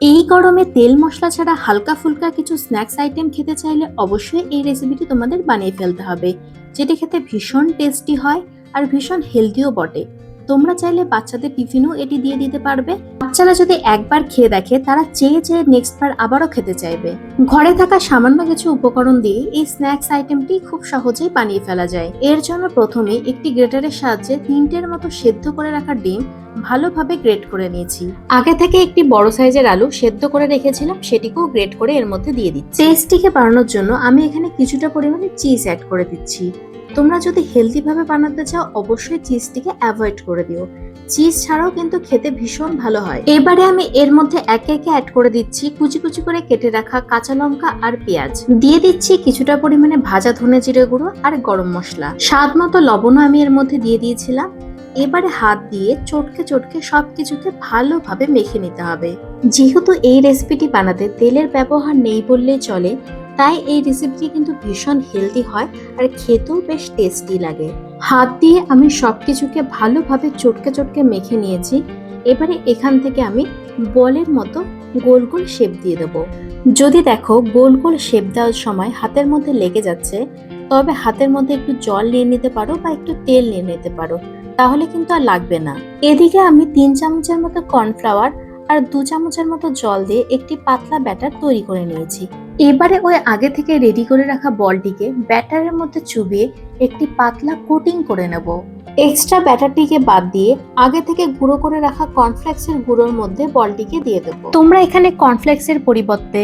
এই গরমে তেল মশলা ছাড়া হালকা ফুলকা কিছু স্ন্যাক্স আইটেম খেতে চাইলে অবশ্যই এই রেসিপিটি তোমাদের বানিয়ে ফেলতে হবে, যেটি খেতে ভীষণ টেস্টি হয় আর ভীষণ হেলদিও বটে। তোমরা চাইলে বাচ্চাদের টিফিনও এটি দিয়ে দিতে পারবে। বাচ্চারা যদি একবার খেয়ে দেখে তারা চেয়ে চেয়ে নেক্সট বার আবারও খেতে চাইবে। ঘরে থাকা সামান্য কিছু উপকরণ দিয়ে এই স্ন্যাক্স আইটেমটি খুব সহজেই বানিয়ে ফেলা যায়। এর জন্য প্রথমে একটি গ্রেটারের সাহায্যে 3টের মতো সেদ্ধ করে রাখা ডিম ভালোভাবে গ্রেট করে নিয়েছি। আগে থেকে একটি বড় সাইজের আলু সেদ্ধ করে রেখেছিলাম, সেটিকেও গ্রেট করে এর মধ্যে দিয়ে দিচ্ছি। টেস্টটিকে বাড়ানোর জন্য আমি এখানে কিছুটা পরিমাণে চিজ অ্যাড করে দিচ্ছি। তোমরা যদি হেলদি ভাবে বানাতে চাও অবশ্যই চিজটিকে অ্যাভয়েড করে দিও। চিজ ছাড়াও কিন্তু খেতে ভীষণ ভালো হয়। এবারে আমি এর মধ্যে একে একে অ্যাড করে দিচ্ছি কুচি কুচি করে কেটে রাখা কাঁচা লঙ্কা আর পেঁয়াজ। দিয়ে দিচ্ছি কিছুটা পরিমাণে ভাজা ধনে জিরে গুঁড়ো আর গরম মশলা। স্বাদ মতো লবণও আমি এর মধ্যে দিয়ে দিয়েছিলাম। এবারে হাত দিয়ে চটকে চটকে সবকিছুকে ভালোভাবে মেখে নিতে হবে। যেহেতু এই রেসিপিটি বানাতে তেলের ব্যবহার নেই বললেই চলে, তাই এই রেসিপিটি কিন্তু ভীষণ হেলদি হয় আর খেতেও বেশ টেস্টি লাগে। হাত দিয়ে আমি সবকিছুকে ভালোভাবে চটকে চটকে মেখে নিয়েছি। এবারে এখান থেকে আমি বলের মতো গোল গোল শেপ দিয়ে দেবো। যদি দেখো গোল গোল শেপ দেওয়ার সময় হাতের মধ্যে লেগে যাচ্ছে, তবে হাতের মধ্যে একটু জল নিয়ে নিতে পারো বা একটু তেল নিয়ে নিতে পারো, তাহলে কিন্তু আর লাগবে না। এদিকে আমি 3 চামচের মতো কর্নফ্লাওয়ার আর 2 চামচের মতো জল দিয়ে একটি পাতলা ব্যাটার তৈরি করে নিয়েছি। এবারে ওই আগে থেকে রেডি করে রাখা বলটিকে ব্যাটারের মধ্যে চুবিয়ে একটি পাতলা কোটিং করে নেব। এক্সট্রা ব্যাটারটিকে বাদ দিয়ে আগে থেকে গুঁড়ো করে রাখা কর্নফ্লেক্সের গুঁড়োর মধ্যে বলটিকে দিয়ে দেবো। তোমরা এখানে কর্নফ্লেক্সের পরিবর্তে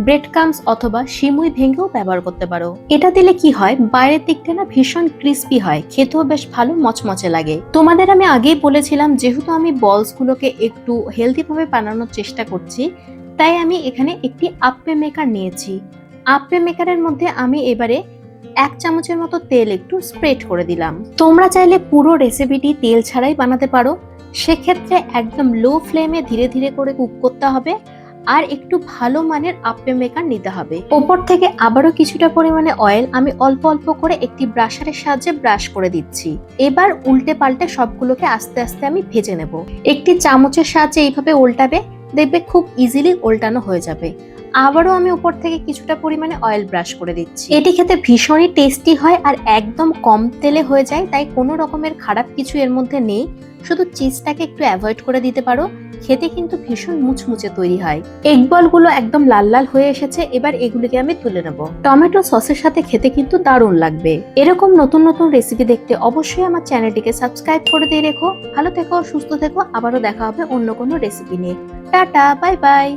ব্রেড ক্রাম্বস অথবা সিমুই ভেঙেও ব্যবহার করতে পারো। এটা দিলে কি হয়, বাইরের দিকটা না ভীষণ ক্রিস্পি হয়, খেতেও বেশ ভালো মচমচে লাগে। তোমাদের আমি আগেই বলেছিলাম যেহেতু আমি বলস গুলোকে একটু হেলদি ভাবে বানানোর চেষ্টা করছি, তাই আমি এখানে একটি আপ্পে মেকার নিয়েছি। আপ্পে মেকারের মধ্যে আমি এবারে 1 চামচের মতো তেল একটু স্প্রেড করে দিলাম। তোমরা চাইলে পুরো রেসিপিটি তেল ছাড়াই বানাতে পারো। সেক্ষেত্রে একদম লো ফ্লেমে ধীরে ধীরে করে কুক করতে হবে আর একটু ভালো মানের আপ্পে মেকার নিতে হবে। ওপর থেকে আবারও কিছুটা পরিমাণে অয়েল আমি অল্প অল্প করে একটি ব্রাশারের সাহায্যে ব্রাশ করে দিচ্ছি। এবার উল্টে পাল্টে সবগুলোকে আস্তে আস্তে আমি ভেজে নেব। একটি চামচের সাহায্যে এইভাবে উল্টাবে, দেখবে খুব ইজিলি উল্টানো হয়ে যাবে। আবারও আমি উপর থেকে কিছুটা পরিমাণে অয়েল ব্রাশ করে দিচ্ছি। এটি খেতে ভীষণই টেস্টি হয় আর একদম কম তেলে হয়ে যায়, তাই কোনো রকমের খারাপ কিছু এর মধ্যে নেই। শুধু চিজটাকে একটু অ্যাভয়েড করে দিতে পারো, খেতে কিন্তু ভীষণ মুচমুচে তৈরি হয়। এগ বলগুলো একদম লাল লাল হয়ে এসেছে, এবার এগুলিকে আমি তুলে নেব। টমেটো সসের সাথে খেতে কিন্তু দারুণ লাগবে। এরকম নতুন নতুন রেসিপি দেখতে অবশ্যই আমার চ্যানেলটিকে সাবস্ক্রাইব করে দিয়ে রেখো। ভালো থেকো, সুস্থ থেকো, আবারও দেখা হবে অন্য কোনো রেসিপি নিয়ে। Tata, bye bye.